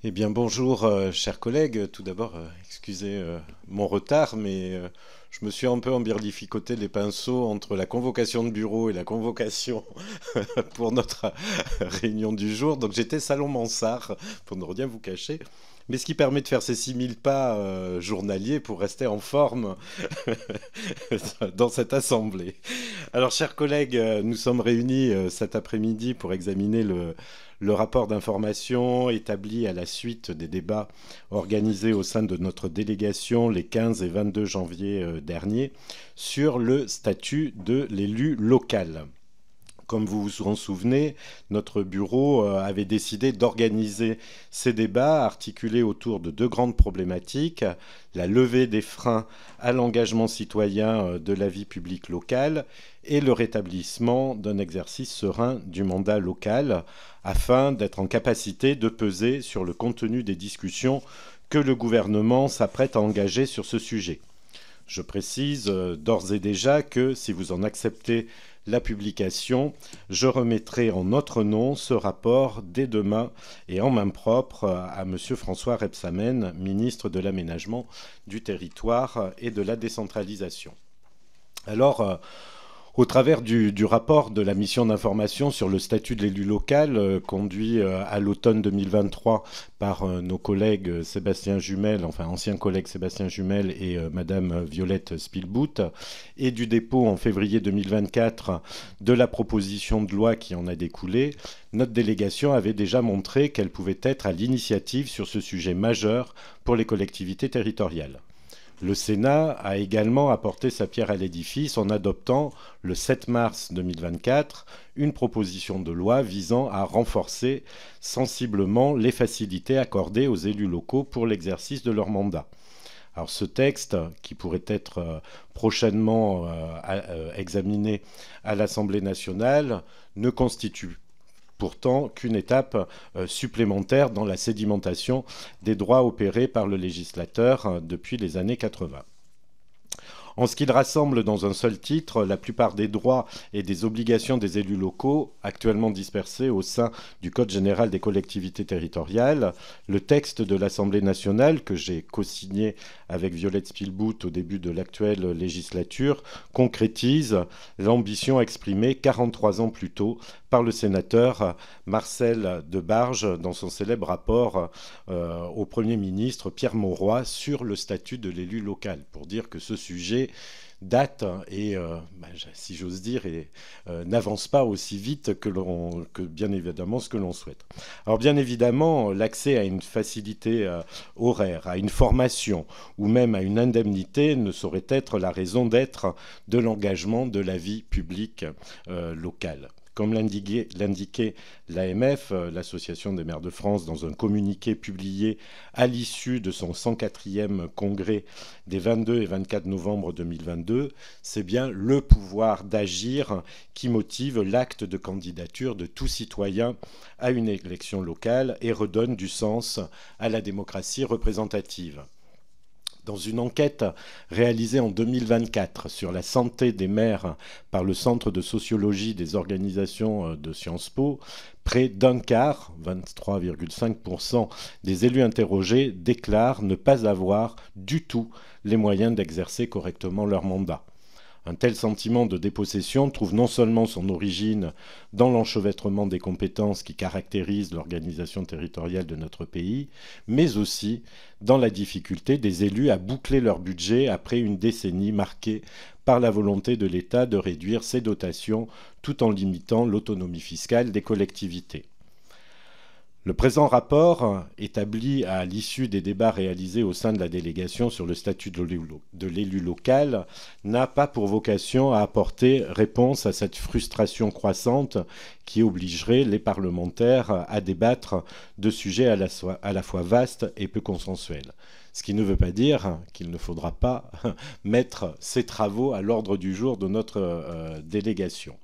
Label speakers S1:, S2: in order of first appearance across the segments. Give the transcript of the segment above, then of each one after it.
S1: Eh bien, bonjour, chers collègues. Tout d'abord, excusez mon retard, mais je me suis un peu embirlificoté les pinceaux entre la convocation de bureau et la convocation pour notre réunion du jour. Donc, j'étais salon Mansart, pour ne rien vous cacher. Mais ce qui permet de faire ces 6000 pas journaliers pour rester en forme dans cette assemblée. Alors, chers collègues, nous sommes réunis cet après-midi pour examiner le rapport d'information établi à la suite des débats organisés au sein de notre délégation les 15 et 22 janvier dernier sur le statut de l'élu local. Comme vous vous en souvenez, notre bureau avait décidé d'organiser ces débats articulés autour de deux grandes problématiques: la levée des freins à l'engagement citoyen de la vie publique locale et le rétablissement d'un exercice serein du mandat local, afin d'être en capacité de peser sur le contenu des discussions que le gouvernement s'apprête à engager sur ce sujet. Je précise d'ores et déjà que si vous en acceptez la publication, je remettrai en notre nom ce rapport dès demain et en main propre à M. François Rebsamen, ministre de l'Aménagement du Territoire et de la Décentralisation. Alors, au travers du rapport de la mission d'information sur le statut de l'élu local, conduit à l'automne 2023 par nos collègues Sébastien Jumel, enfin anciens collègues Sébastien Jumel et Madame Violette Spilbout, et du dépôt en février 2024 de la proposition de loi qui en a découlé, notre délégation avait déjà montré qu'elle pouvait être à l'initiative sur ce sujet majeur pour les collectivités territoriales. Le Sénat a également apporté sa pierre à l'édifice en adoptant, le 7 mars 2024, une proposition de loi visant à renforcer sensiblement les facilités accordées aux élus locaux pour l'exercice de leur mandat. Alors ce texte, qui pourrait être prochainement examiné à l'Assemblée nationale, ne constitue pourtant qu'une étape supplémentaire dans la sédimentation des droits opérés par le législateur depuis les années 80. En ce qu'il rassemble dans un seul titre la plupart des droits et des obligations des élus locaux, actuellement dispersés au sein du Code général des collectivités territoriales, le texte de l'Assemblée nationale, que j'ai co-signé avec Violette Spilbout au début de l'actuelle législature, concrétise l'ambition exprimée 43 ans plus tôt par le sénateur Marcel Debarge dans son célèbre rapport au Premier ministre Pierre Mauroy sur le statut de l'élu local, pour dire que ce sujet date et, si j'ose dire, n'avance pas aussi vite que bien évidemment ce que l'on souhaite. Alors bien évidemment, l'accès à une facilité horaire, à une formation ou même à une indemnité ne saurait être la raison d'être de l'engagement de la vie publique locale. Comme l'indiquait l'AMF, l'Association des maires de France, dans un communiqué publié à l'issue de son 104e congrès des 22 et 24 novembre 2022, c'est bien le pouvoir d'agir qui motive l'acte de candidature de tout citoyen à une élection locale et redonne du sens à la démocratie représentative. Dans une enquête réalisée en 2024 sur la santé des maires par le Centre de sociologie des organisations de Sciences Po, près d'un quart, 23,5% des élus interrogés déclarent ne pas avoir du tout les moyens d'exercer correctement leur mandat. Un tel sentiment de dépossession trouve non seulement son origine dans l'enchevêtrement des compétences qui caractérisent l'organisation territoriale de notre pays, mais aussi dans la difficulté des élus à boucler leur budget après une décennie marquée par la volonté de l'État de réduire ses dotations tout en limitant l'autonomie fiscale des collectivités. Le présent rapport, établi à l'issue des débats réalisés au sein de la délégation sur le statut de l'élu local, n'a pas pour vocation à apporter réponse à cette frustration croissante qui obligerait les parlementaires à débattre de sujets à la fois vastes et peu consensuels. Ce qui ne veut pas dire qu'il ne faudra pas mettre ces travaux à l'ordre du jour de notre délégation.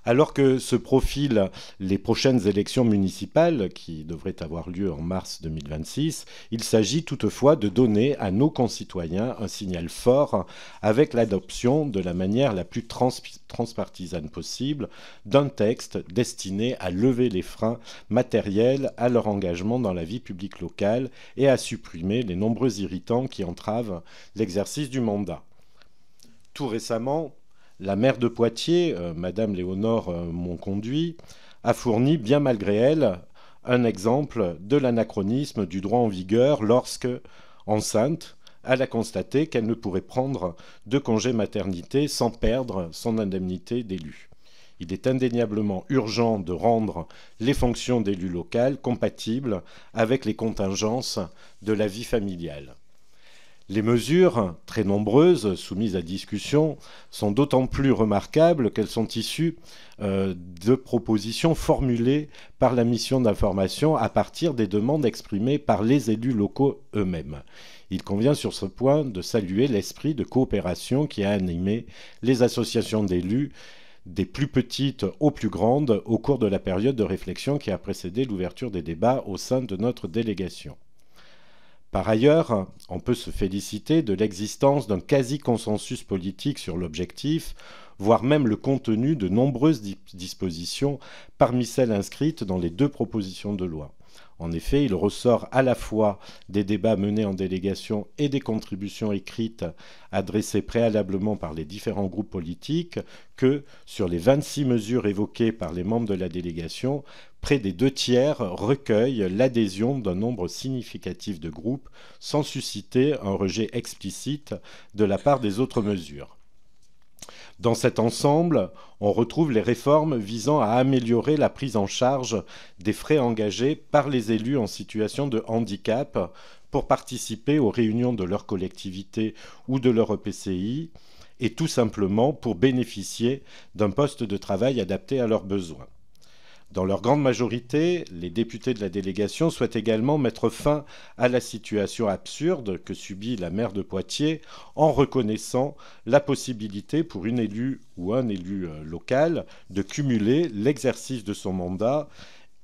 S1: Alors que se profilent les prochaines élections municipales, qui devraient avoir lieu en mars 2026, il s'agit toutefois de donner à nos concitoyens un signal fort avec l'adoption de la manière la plus transpartisane possible d'un texte destiné à lever les freins matériels à leur engagement dans la vie publique locale et à supprimer les nombreux irritants qui entravent l'exercice du mandat. Tout récemment, la maire de Poitiers, Madame Léonore Monconduit, a fourni, bien malgré elle, un exemple de l'anachronisme du droit en vigueur lorsque, enceinte, elle a constaté qu'elle ne pourrait prendre de congé maternité sans perdre son indemnité d'élu. Il est indéniablement urgent de rendre les fonctions d'élu local compatibles avec les contingences de la vie familiale. Les mesures, très nombreuses, soumises à discussion, sont d'autant plus remarquables qu'elles sont issues de propositions formulées par la mission d'information à partir des demandes exprimées par les élus locaux eux-mêmes. Il convient sur ce point de saluer l'esprit de coopération qui a animé les associations d'élus, des plus petites aux plus grandes, au cours de la période de réflexion qui a précédé l'ouverture des débats au sein de notre délégation. Par ailleurs, on peut se féliciter de l'existence d'un quasi-consensus politique sur l'objectif, voire même le contenu de nombreuses dispositions parmi celles inscrites dans les 2 propositions de loi. En effet, il ressort à la fois des débats menés en délégation et des contributions écrites adressées préalablement par les différents groupes politiques que, sur les 26 mesures évoquées par les membres de la délégation, près des 2/3 recueillent l'adhésion d'un nombre significatif de groupes sans susciter un rejet explicite de la part des autres mesures. Dans cet ensemble, on retrouve les réformes visant à améliorer la prise en charge des frais engagés par les élus en situation de handicap pour participer aux réunions de leur collectivité ou de leur EPCI et tout simplement pour bénéficier d'un poste de travail adapté à leurs besoins. Dans leur grande majorité, les députés de la délégation souhaitent également mettre fin à la situation absurde que subit la maire de Poitiers en reconnaissant la possibilité pour une élue ou un élu local de cumuler l'exercice de son mandat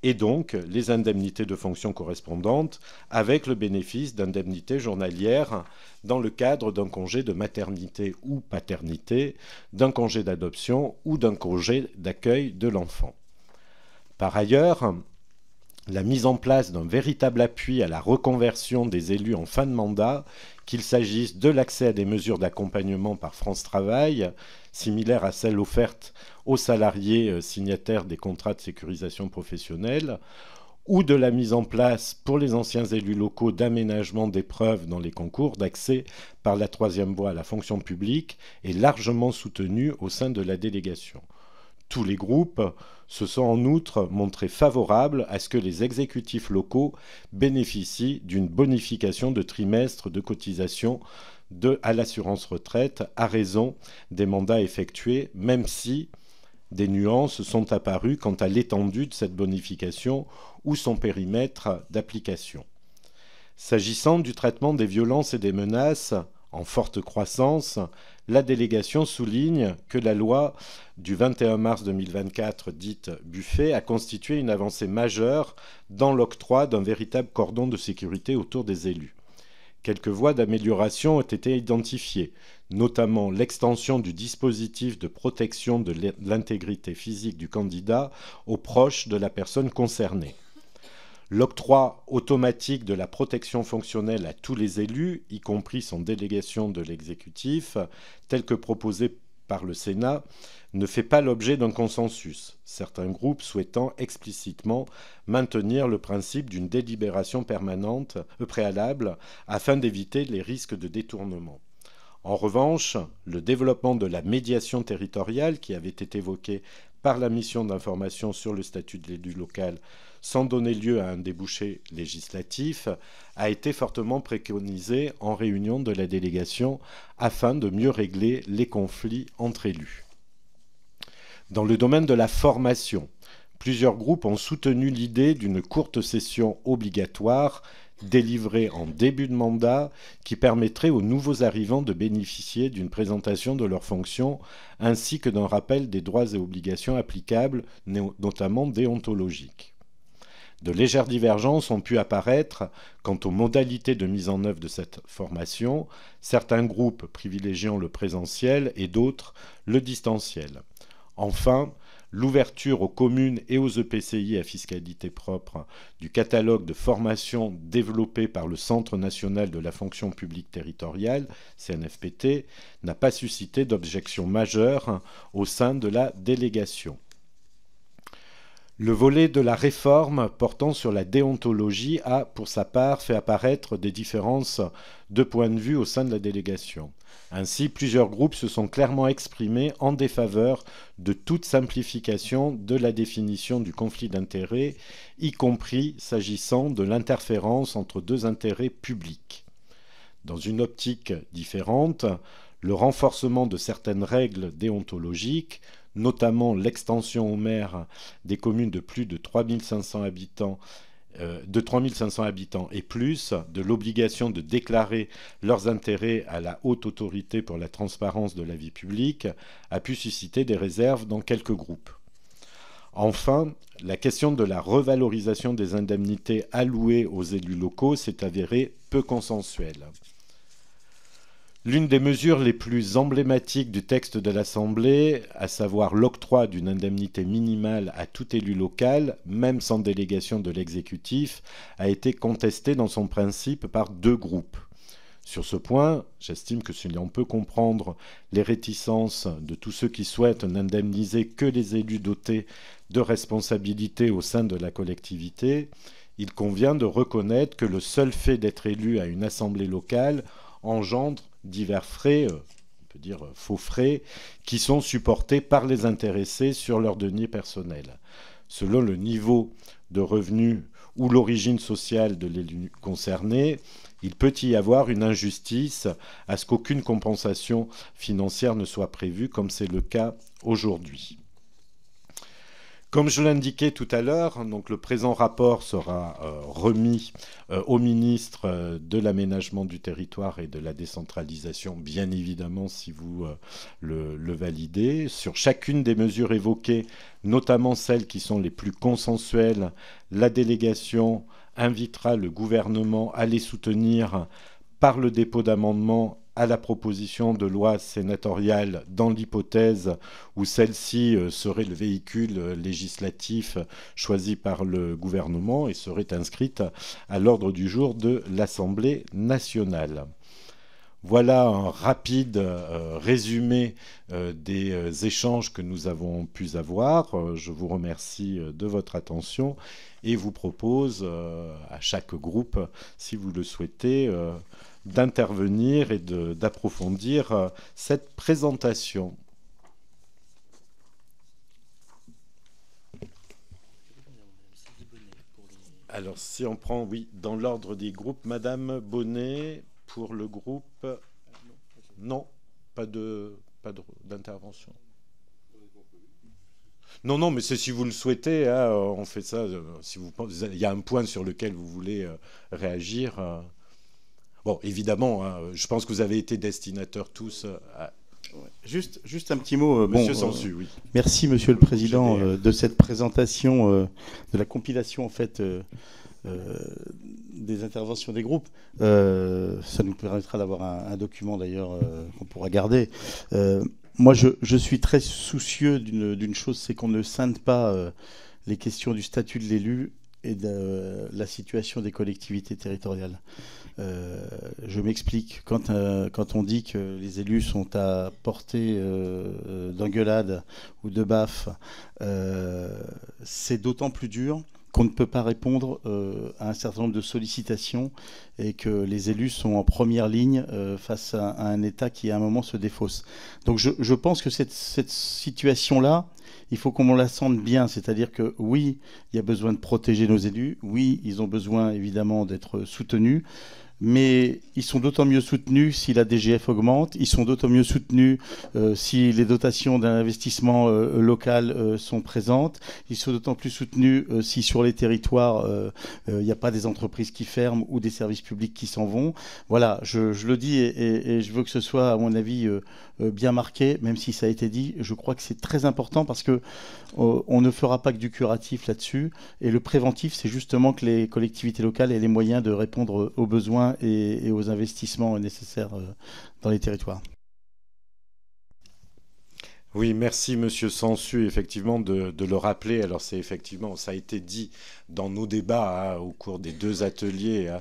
S1: et donc les indemnités de fonction correspondantes avec le bénéfice d'indemnités journalières dans le cadre d'un congé de maternité ou paternité, d'un congé d'adoption ou d'un congé d'accueil de l'enfant. Par ailleurs, la mise en place d'un véritable appui à la reconversion des élus en fin de mandat, qu'il s'agisse de l'accès à des mesures d'accompagnement par France Travail, similaires à celles offertes aux salariés signataires des contrats de sécurisation professionnelle, ou de la mise en place pour les anciens élus locaux d'aménagement d'épreuves dans les concours d'accès par la 3e voie à la fonction publique, est largement soutenue au sein de la délégation. Tous les groupes se sont en outre montrés favorables à ce que les exécutifs locaux bénéficient d'une bonification de trimestre de cotisation à l'assurance retraite à raison des mandats effectués, même si des nuances sont apparues quant à l'étendue de cette bonification ou son périmètre d'application. S'agissant du traitement des violences et des menaces, en forte croissance, la délégation souligne que la loi du 21 mars 2024, dite Buffet, a constitué une avancée majeure dans l'octroi d'un véritable cordon de sécurité autour des élus. Quelques voies d'amélioration ont été identifiées, notamment l'extension du dispositif de protection de l'intégrité physique du candidat aux proches de la personne concernée. L'octroi automatique de la protection fonctionnelle à tous les élus, y compris sans délégation de l'exécutif, tel que proposé par le Sénat, ne fait pas l'objet d'un consensus, certains groupes souhaitant explicitement maintenir le principe d'une délibération préalable afin d'éviter les risques de détournement. En revanche, le développement de la médiation territoriale, qui avait été évoqué par la mission d'information sur le statut de l'élu local, sans donner lieu à un débouché législatif, a été fortement préconisé en réunion de la délégation afin de mieux régler les conflits entre élus. Dans le domaine de la formation, plusieurs groupes ont soutenu l'idée d'une courte session obligatoire délivré en début de mandat qui permettrait aux nouveaux arrivants de bénéficier d'une présentation de leurs fonctions ainsi que d'un rappel des droits et obligations applicables, notamment déontologiques. De légères divergences ont pu apparaître quant aux modalités de mise en œuvre de cette formation, certains groupes privilégiant le présentiel et d'autres le distanciel. Enfin, l'ouverture aux communes et aux EPCI à fiscalité propre du catalogue de formations développé par le Centre national de la fonction publique territoriale, CNFPT, n'a pas suscité d'objection majeure au sein de la délégation. Le volet de la réforme portant sur la déontologie a, pour sa part, fait apparaître des différences de point de vue au sein de la délégation. Ainsi, plusieurs groupes se sont clairement exprimés en défaveur de toute simplification de la définition du conflit d'intérêts, y compris s'agissant de l'interférence entre deux intérêts publics. Dans une optique différente, le renforcement de certaines règles déontologiques, notamment l'extension aux maires des communes de plus de 3500 habitants, et plus, de l'obligation de déclarer leurs intérêts à la haute autorité pour la transparence de la vie publique, a pu susciter des réserves dans quelques groupes. Enfin, la question de la revalorisation des indemnités allouées aux élus locaux s'est avérée peu consensuelle. L'une des mesures les plus emblématiques du texte de l'Assemblée, à savoir l'octroi d'une indemnité minimale à tout élu local, même sans délégation de l'exécutif, a été contestée dans son principe par deux groupes. Sur ce point, j'estime que si l'on peut comprendre les réticences de tous ceux qui souhaitent n'indemniser que les élus dotés de responsabilités au sein de la collectivité, il convient de reconnaître que le seul fait d'être élu à une assemblée locale engendre divers frais, on peut dire faux frais, qui sont supportés par les intéressés sur leur denier personnel. Selon le niveau de revenu ou l'origine sociale de l'élu concerné, il peut y avoir une injustice à ce qu'aucune compensation financière ne soit prévue, comme c'est le cas aujourd'hui. Comme je l'indiquais tout à l'heure, donc le présent rapport sera remis au ministre de l'Aménagement du territoire et de la décentralisation, bien évidemment, si vous le validez. Sur chacune des mesures évoquées, notamment celles qui sont les plus consensuelles, la délégation invitera le gouvernement à les soutenir par le dépôt d'amendements à la proposition de loi sénatoriale dans l'hypothèse où celle-ci serait le véhicule législatif choisi par le gouvernement et serait inscrite à l'ordre du jour de l'Assemblée nationale. Voilà un rapide résumé des échanges que nous avons pu avoir. Je vous remercie de votre attention et vous propose à chaque groupe, si vous le souhaitez, d'intervenir et d'approfondir cette présentation. Alors, si on prend, oui, dans l'ordre des groupes, Madame Bonnet, pour le groupe... Non, pas d'intervention. Non, mais c'est si vous le souhaitez, hein, on fait ça. Si il y a un point sur lequel vous voulez réagir... Bon, évidemment, hein, je pense que vous avez été destinateurs tous à...
S2: Juste un petit mot.
S1: Monsieur Sansu, oui.
S2: Merci, Monsieur le Président, de cette présentation, de la compilation, en fait, des interventions des groupes. Ça nous permettra d'avoir un document, d'ailleurs, qu'on pourra garder. Moi, je suis très soucieux d'une chose, c'est qu'on ne scinde pas les questions du statut de l'élu et de la situation des collectivités territoriales. Je m'explique. Quand on dit que les élus sont à portée d'engueulade ou de baffe, c'est d'autant plus dur qu'on ne peut pas répondre à un certain nombre de sollicitations et que les élus sont en première ligne face à un État qui, à un moment, se défausse. Donc je pense que cette situation-là, il faut qu'on la sente bien. C'est-à-dire que oui, il y a besoin de protéger nos élus. Oui, ils ont besoin évidemment d'être soutenus. Mais ils sont d'autant mieux soutenus si la DGF augmente, ils sont d'autant mieux soutenus si les dotations d'investissement local sont présentes, ils sont d'autant plus soutenus si sur les territoires il n'y a pas des entreprises qui ferment ou des services publics qui s'en vont. Voilà, je le dis et je veux que ce soit à mon avis bien marqué, même si ça a été dit. Je crois que c'est très important parce que on ne fera pas que du curatif là-dessus, et le préventif, c'est justement que les collectivités locales aient les moyens de répondre aux besoins et aux investissements nécessaires dans les territoires.
S1: Oui, merci Monsieur Sansu, effectivement, de le rappeler. Alors c'est effectivement, ça a été dit dans nos débats au cours des 2 ateliers.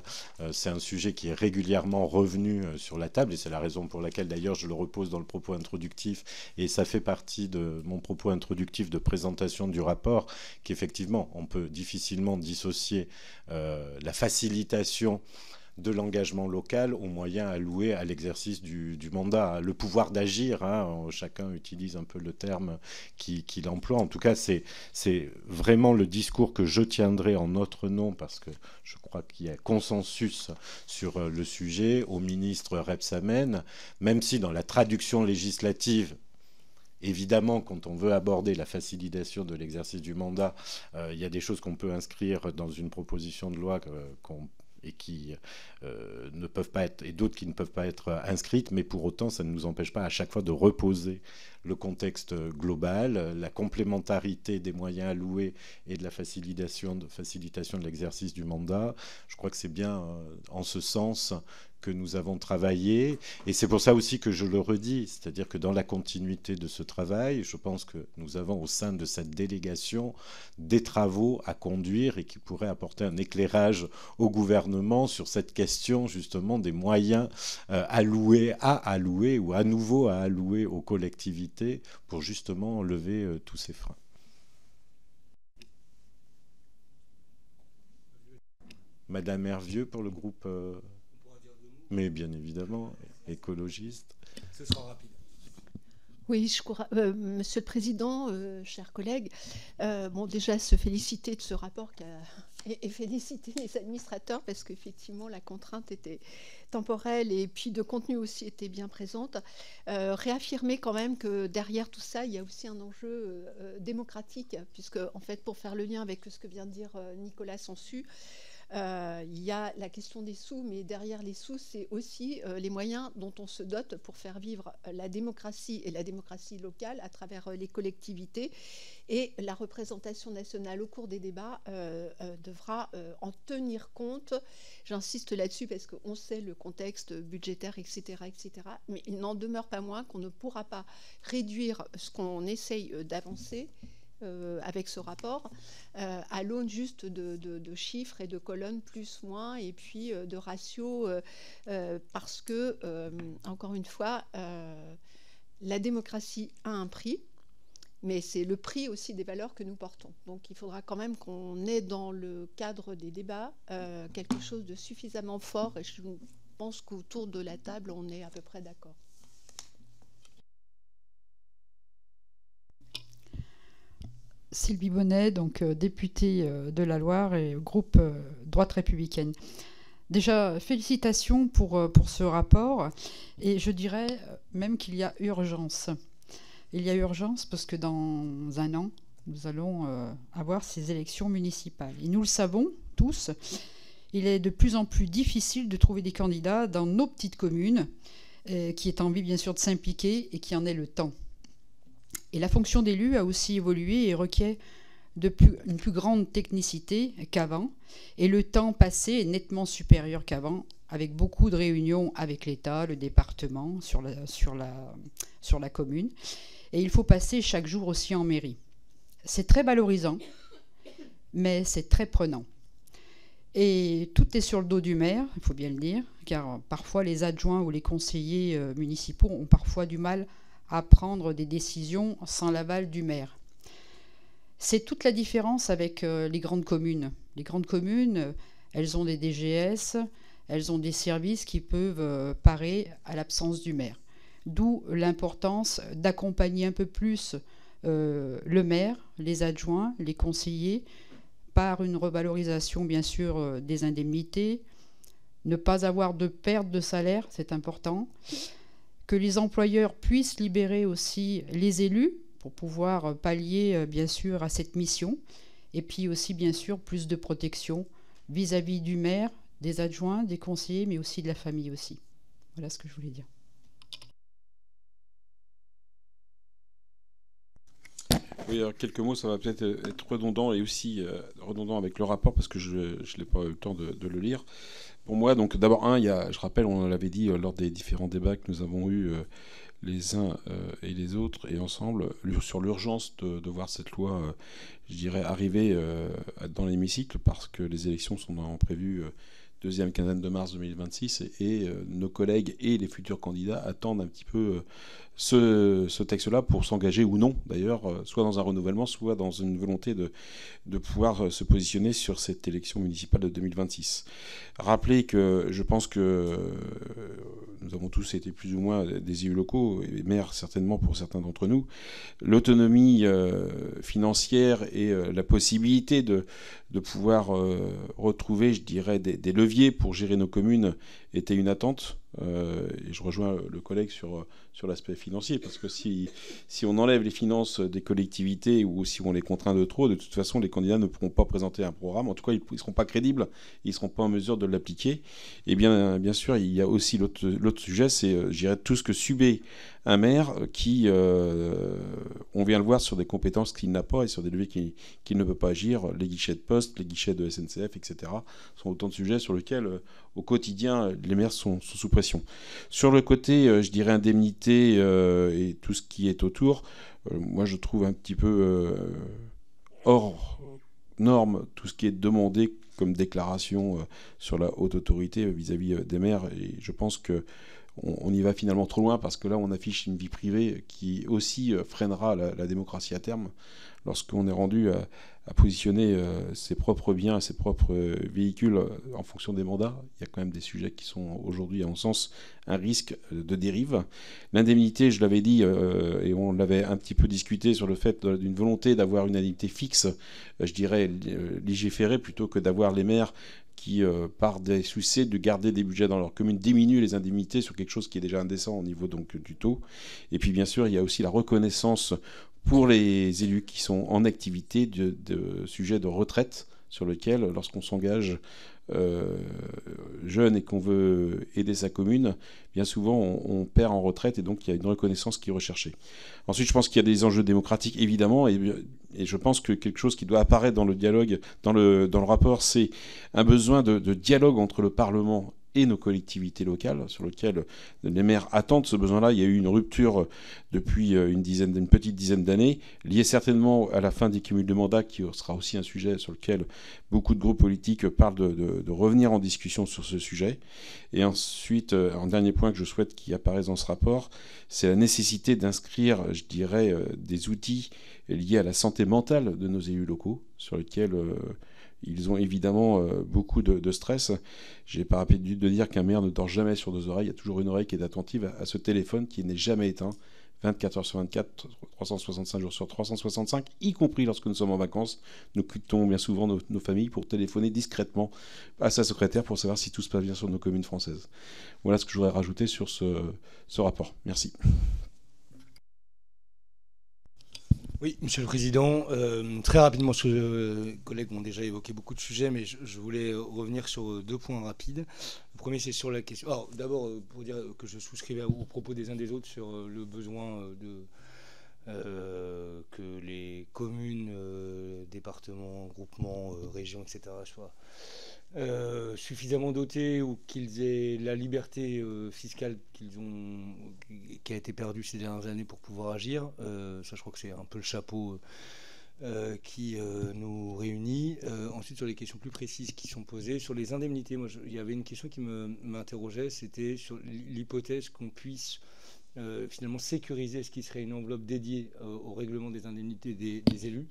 S1: C'est un sujet qui est régulièrement revenu sur la table, et c'est la raison pour laquelle d'ailleurs je le repose dans le propos introductif, et ça fait partie de mon propos introductif de présentation du rapport, qu'effectivement on peut difficilement dissocier la facilitation de l'engagement local aux moyens alloués à l'exercice du mandat. Le pouvoir d'agir, chacun utilise un peu le terme qu'il emploie. En tout cas, c'est vraiment le discours que je tiendrai en notre nom, parce que je crois qu'il y a consensus sur le sujet, au ministre Rebsamen, même si dans la traduction législative, évidemment, quand on veut aborder la facilitation de l'exercice du mandat, il y a des choses qu'on peut inscrire dans une proposition de loi et qui ne peuvent pas être, et d'autres qui ne peuvent pas être inscrites, mais pour autant, ça ne nous empêche pas à chaque fois de reposer le contexte global, la complémentarité des moyens alloués et de la facilitation de l'exercice du mandat. Je crois que c'est bien en ce sens que nous avons travaillé, et c'est pour ça aussi que je le redis, c'est-à-dire que dans la continuité de ce travail, je pense que nous avons au sein de cette délégation des travaux à conduire et qui pourraient apporter un éclairage au gouvernement sur cette question justement des moyens alloués ou à nouveau à allouer aux collectivités pour justement lever tous ces freins. Madame Hervieux pour le groupe... mais bien évidemment, écologiste.
S3: Ce sera rapide.
S4: Oui, Monsieur le Président, chers collègues, déjà se féliciter de ce rapport et féliciter les administrateurs parce qu'effectivement la contrainte était temporelle et puis de contenu aussi était bien présente. Réaffirmer quand même que derrière tout ça, il y a aussi un enjeu démocratique, puisque en fait, pour faire le lien avec ce que vient de dire Nicolas Sansu, il y a la question des sous, mais derrière les sous, c'est aussi les moyens dont on se dote pour faire vivre la démocratie et la démocratie locale à travers les collectivités. Et la représentation nationale au cours des débats devra en tenir compte. J'insiste là-dessus parce qu'on sait le contexte budgétaire, etc., etc. Mais il n'en demeure pas moins qu'on ne pourra pas réduire ce qu'on essaye d'avancer avec ce rapport, à l'aune juste de chiffres et de colonnes plus, moins, et puis de ratios, parce que, encore une fois, la démocratie a un prix, mais c'est le prix aussi des valeurs que nous portons. Donc il faudra quand même qu'on ait dans le cadre des débats quelque chose de suffisamment fort, et je pense qu'autour de la table, on est à peu près d'accord.
S5: Sylvie Bonnet, donc députée de la Loire et groupe Droite républicaine. Déjà, félicitations pour ce rapport, et je dirais même qu'il y a urgence. Il y a urgence parce que dans un an, nous allons avoir ces élections municipales. Et nous le savons tous, il est de plus en plus difficile de trouver des candidats dans nos petites communes qui aient envie bien sûr de s'impliquer et qui en aient le temps. Et la fonction d'élu a aussi évolué et requiert une plus grande technicité qu'avant. Et le temps passé est nettement supérieur qu'avant, avec beaucoup de réunions avec l'État, le département, sur la commune. Et il faut passer chaque jour aussi en mairie. C'est très valorisant, mais c'est très prenant. Et tout est sur le dos du maire, il faut bien le dire, car parfois les adjoints ou les conseillers municipaux ont parfois du mal à prendre des décisions sans l'aval du maire. C'est toute la différence avec les grandes communes. Les grandes communes, elles ont des DGS, elles ont des services qui peuvent parer à l'absence du maire. D'où l'importance d'accompagner un peu plus le maire, les adjoints, les conseillers, par une revalorisation bien sûr des indemnités, ne pas avoir de perte de salaire, c'est important, que les employeurs puissent libérer aussi les élus pour pouvoir pallier bien sûr à cette mission, et puis aussi bien sûr plus de protection vis-à-vis du maire, des adjoints, des conseillers, mais aussi de la famille aussi. Voilà ce que je voulais dire.
S3: Oui, alors quelques mots, ça va peut-être être redondant et aussi redondant avec le rapport parce que je n'ai pas eu le temps de le lire. Pour moi, donc d'abord, je rappelle, on l'avait dit lors des différents débats que nous avons eus les uns et les autres et ensemble sur l'urgence de voir cette loi, je dirais, arriver dans l'hémicycle parce que les élections sont prévues deuxième quinzaine de mars 2026 et nos collègues et les futurs candidats attendent un petit peu ce texte-là pour s'engager ou non, d'ailleurs, soit dans un renouvellement, soit dans une volonté de pouvoir se positionner sur cette élection municipale de 2026. Rappelez que je pense que nous avons tous été plus ou moins des élus locaux, et maires certainement pour certains d'entre nous. L'autonomie financière et la possibilité de pouvoir retrouver, je dirais, des leviers pour gérer nos communes était une attente. Et je rejoins le collègue sur l'aspect financier, parce que si on enlève les finances des collectivités ou si on les contraint de trop, de toute façon, les candidats ne pourront pas présenter un programme. En tout cas, ils ne seront pas crédibles, ils ne seront pas en mesure de l'appliquer. Et bien sûr, il y a aussi l'autre sujet, c'est, je dirais, tout ce que subit un maire qui, on vient le voir sur des compétences qu'il n'a pas et sur des leviers qu'il ne peut pas agir, les guichets de poste, les guichets de SNCF, etc., sont autant de sujets sur lesquels, au quotidien, les maires sont sous pression. Sur le côté, je dirais, indemnité et tout ce qui est autour, moi je trouve un petit peu hors norme tout ce qui est demandé comme déclaration sur la haute autorité vis-à-vis des maires. Et je pense qu'on y va finalement trop loin parce que là on affiche une vie privée qui aussi freinera la démocratie à terme lorsqu'on est rendu à positionner ses propres biens, ses propres véhicules en fonction des mandats. Il y a quand même des sujets qui sont aujourd'hui, à mon sens, un risque de dérive. L'indemnité, je l'avais dit, et on l'avait un petit peu discuté sur le fait d'une volonté d'avoir une indemnité fixe, je dirais légiférée, plutôt que d'avoir les maires qui, par des soucis de garder des budgets dans leur commune, diminuent les indemnités sur quelque chose qui est déjà indécent au niveau donc, du taux. Et puis bien sûr, il y a aussi la reconnaissance pour les élus qui sont en activité de sujets de retraite sur lequel, lorsqu'on s'engage jeune et qu'on veut aider sa commune, bien souvent on perd en retraite et donc il y a une reconnaissance qui est recherchée. Ensuite, je pense qu'il y a des enjeux démocratiques évidemment et je pense que quelque chose qui doit apparaître dans le dialogue, dans le rapport, c'est un besoin de dialogue entre le Parlement et nos collectivités locales, sur lequel les maires attendent ce besoin-là. Il y a eu une rupture depuis une petite dizaine d'années, liée certainement à la fin des cumuls de mandats, qui sera aussi un sujet sur lequel beaucoup de groupes politiques parlent de revenir en discussion sur ce sujet. Et ensuite, un dernier point que je souhaite qu'il apparaisse dans ce rapport, c'est la nécessité d'inscrire, je dirais, des outils liés à la santé mentale de nos élus locaux, sur lesquels ils ont évidemment beaucoup de stress. J'ai pas l'habitude de dire qu'un maire ne dort jamais sur deux oreilles. Il y a toujours une oreille qui est attentive à ce téléphone qui n'est jamais éteint, 24 heures sur 24, 365 jours sur 365, y compris lorsque nous sommes en vacances. Nous quittons bien souvent nos familles pour téléphoner discrètement à sa secrétaire pour savoir si tout se passe bien sur nos communes françaises. Voilà ce que je voudrais rajouter sur ce rapport. Merci.
S6: Oui, Monsieur le Président, très rapidement, les collègues ont déjà évoqué beaucoup de sujets, mais je voulais revenir sur 2 points rapides. Le premier, c'est sur la question... Alors, d'abord, pour dire que je souscrivais aux propos des uns des autres sur le besoin que les communes, départements, groupements, régions, etc. soient suffisamment dotés ou qu'ils aient la liberté fiscale qui a été perdue ces dernières années pour pouvoir agir. Ça, je crois que c'est un peu le chapeau qui nous réunit. Ensuite, sur les questions plus précises qui sont posées, sur les indemnités, moi, il y avait une question qui m'interrogeait, c'était sur l'hypothèse qu'on puisse finalement sécuriser ce qui serait une enveloppe dédiée au règlement des indemnités des élus.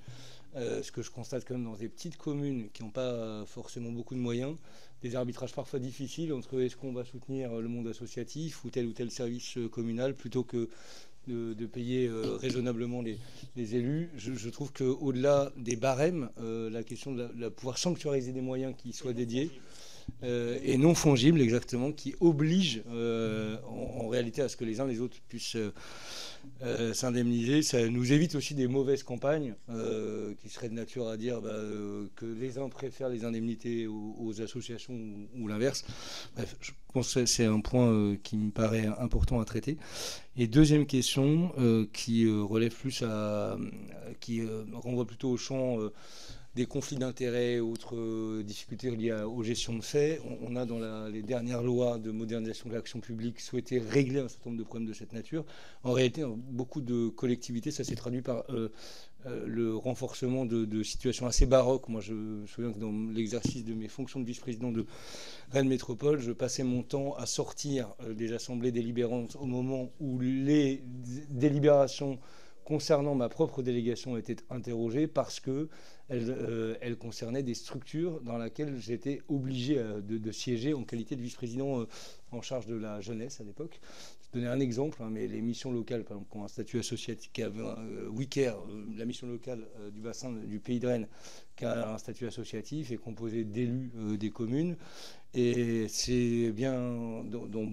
S6: Ce que je constate quand même dans des petites communes qui n'ont pas forcément beaucoup de moyens, des arbitrages parfois difficiles entre est-ce qu'on va soutenir le monde associatif ou tel service communal plutôt que de payer raisonnablement les élus. Je trouve qu'au-delà des barèmes, la question de pouvoir sanctuariser des moyens qui soient dédiés et non fongibles, exactement, qui oblige en réalité à ce que les uns les autres puissent s'indemniser. Ça nous évite aussi des mauvaises campagnes qui seraient de nature à dire que les uns préfèrent les indemnités aux associations ou l'inverse. Bref, je pense que c'est un point qui me paraît important à traiter. Et deuxième question qui relève plus qui renvoie plutôt au champ des conflits d'intérêts ou autres difficultés liées aux gestions de faits. On a dans les dernières lois de modernisation de l'action publique souhaité régler un certain nombre de problèmes de cette nature. En réalité, dans beaucoup de collectivités, ça s'est traduit par le renforcement de situations assez baroques. Moi, je me souviens que dans l'exercice de mes fonctions de vice-président de Rennes Métropole, je passais mon temps à sortir des assemblées délibérantes au moment où les délibérations concernant ma propre délégation étaient interrogées parce que elle concernait des structures dans lesquelles j'étais obligé de siéger en qualité de vice-président en charge de la jeunesse à l'époque. Je vais donner un exemple, mais les missions locales, par exemple, qui ont un statut associatif, qui avait WICARE, la mission locale du bassin du Pays de Rennes, qui a un statut associatif, est composée d'élus des communes. Et c'est bien dans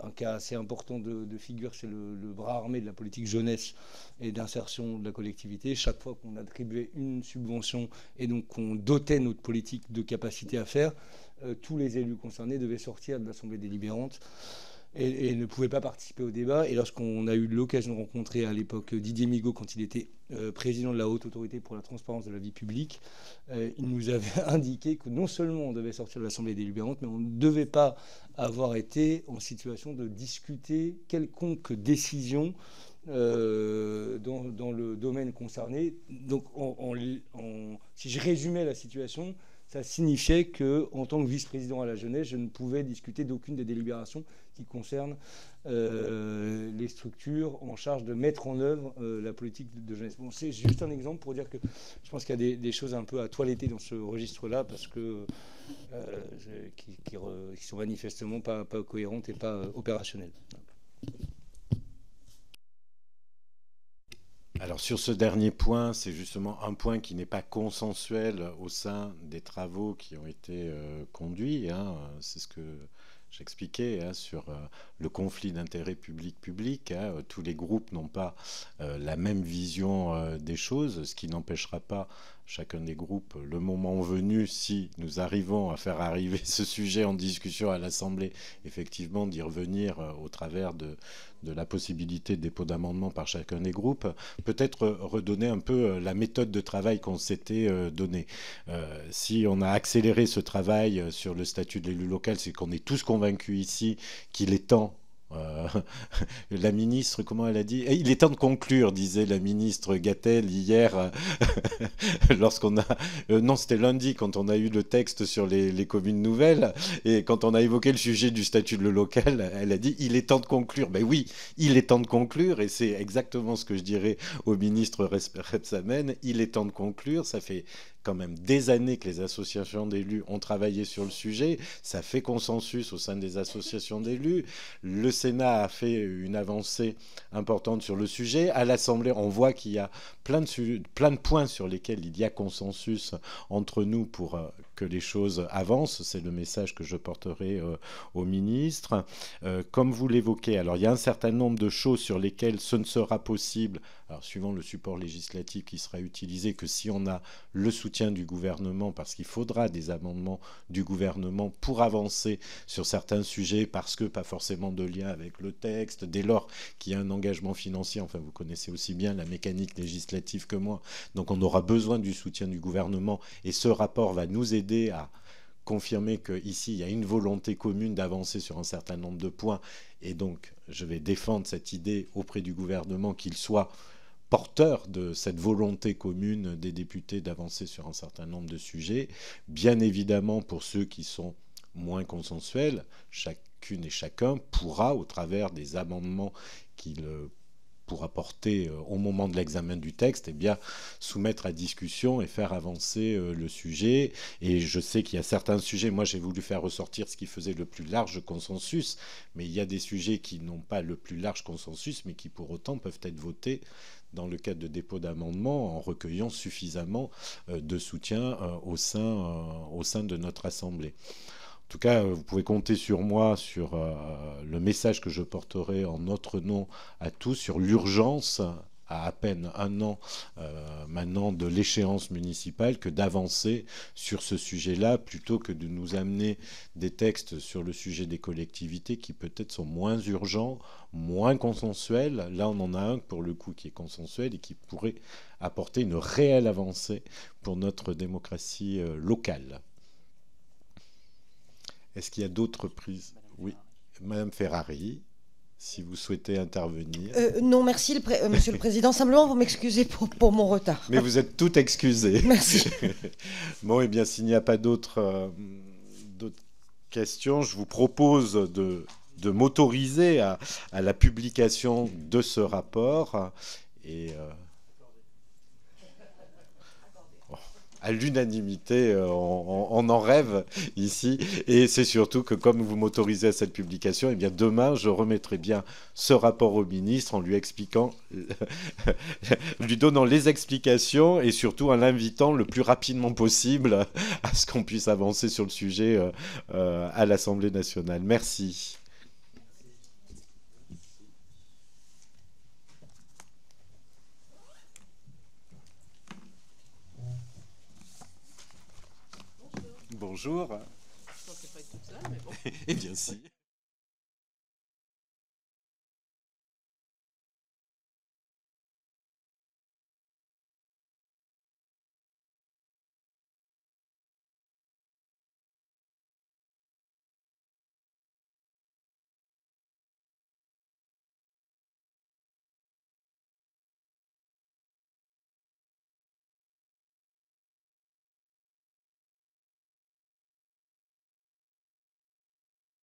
S6: un cas assez important de figure, c'est le bras armé de la politique jeunesse et d'insertion de la collectivité. Chaque fois qu'on attribuait une subvention et donc qu'on dotait notre politique de capacité à faire, tous les élus concernés devaient sortir de l'Assemblée délibérante et ne pouvaient pas participer au débat. Et lorsqu'on a eu l'occasion de rencontrer à l'époque Didier Migaud, quand il était président de la Haute Autorité pour la transparence de la vie publique, il nous avait indiqué que non seulement on devait sortir de l'Assemblée délibérante, mais on ne devait pas avoir été en situation de discuter quelconque décision dans le domaine concerné. Donc, si je résumais la situation, ça signifiait qu'en tant que vice-président à la jeunesse, je ne pouvais discuter d'aucune des délibérations qui concernent les structures en charge de mettre en œuvre la politique de jeunesse. Bon, c'est juste un exemple pour dire que je pense qu'il y a des choses un peu à toiletter dans ce registre-là parce que qui sont manifestement pas cohérentes et pas opérationnelles.
S1: Alors sur ce dernier point, c'est justement un point qui n'est pas consensuel au sein des travaux qui ont été conduits. C'est ce que j'expliquais sur le conflit d'intérêts public-public. Tous les groupes n'ont pas la même vision des choses, ce qui n'empêchera pas chacun des groupes, le moment venu, si nous arrivons à faire arriver ce sujet en discussion à l'Assemblée, effectivement d'y revenir au travers de la possibilité de dépôt d'amendements par chacun des groupes, peut-être redonner un peu la méthode de travail qu'on s'était donnée. Si on a accéléré ce travail sur le statut de l'élu local, c'est qu'on est tous convaincus ici qu'il est temps. La ministre, comment elle a dit ? Il est temps de conclure, disait la ministre Gatel hier, lorsqu'on a... non, c'était lundi, quand on a eu le texte sur les communes nouvelles, et quand on a évoqué le sujet du statut de le local, elle a dit, il est temps de conclure. Ben oui, il est temps de conclure, et c'est exactement ce que je dirais au ministre Rebsamen, il est temps de conclure, ça fait quand même des années que les associations d'élus ont travaillé sur le sujet, ça fait consensus au sein des associations d'élus, le Sénat a fait une avancée importante sur le sujet, à l'Assemblée on voit qu'il y a plein de points sur lesquels il y a consensus entre nous pour que les choses avancent, c'est le message que je porterai au ministre. Comme vous l'évoquez, alors il y a un certain nombre de choses sur lesquelles ce ne sera possible, alors suivant le support législatif qui sera utilisé, que si on a le soutien du gouvernement, parce qu'il faudra des amendements du gouvernement pour avancer sur certains sujets, parce que pas forcément de lien avec le texte, dès lors qu'il y a un engagement financier, enfin vous connaissez aussi bien la mécanique législative que moi, donc on aura besoin du soutien du gouvernement, et ce rapport va nous aider à confirmer qu'ici, il y a une volonté commune d'avancer sur un certain nombre de points. Et donc, je vais défendre cette idée auprès du gouvernement qu'il soit porteur de cette volonté commune des députés d'avancer sur un certain nombre de sujets. Bien évidemment, pour ceux qui sont moins consensuels, chacune et chacun pourra, au travers des amendements qu'il pour apporter au moment de l'examen du texte, eh bien, soumettre à discussion et faire avancer le sujet. Et je sais qu'il y a certains sujets, moi j'ai voulu faire ressortir ce qui faisait le plus large consensus, mais il y a des sujets qui n'ont pas le plus large consensus, mais qui pour autant peuvent être votés dans le cadre de dépôt d'amendements en recueillant suffisamment de soutien au sein de notre Assemblée. En tout cas, vous pouvez compter sur moi, sur le message que je porterai en notre nom à tous, sur l'urgence, à peine un an maintenant de l'échéance municipale, que d'avancer sur ce sujet-là, plutôt que de nous amener des textes sur le sujet des collectivités qui peut-être sont moins urgents, moins consensuels. Là, on en a un pour le coup qui est consensuel et qui pourrait apporter une réelle avancée pour notre démocratie locale. Est-ce qu'il y a d'autres prises? Oui, Madame Ferrari, si vous souhaitez intervenir.
S7: Non, merci, Monsieur le Président. Simplement, vous m'excusez pour mon retard.
S1: Mais vous êtes tout excusé.
S7: Merci.
S1: Bon, eh bien, s'il n'y a pas d'autres questions, je vous propose de m'autoriser à la publication de ce rapport. Et à l'unanimité, on en rêve ici. Et c'est surtout que comme vous m'autorisez à cette publication, eh bien demain, je remettrai bien ce rapport au ministre en lui expliquant, lui donnant les explications et surtout en l'invitant le plus rapidement possible à ce qu'on puisse avancer sur le sujet à l'Assemblée nationale. Merci. Bonjour. Je pensais pas être toute seule, mais bon. Eh bien si.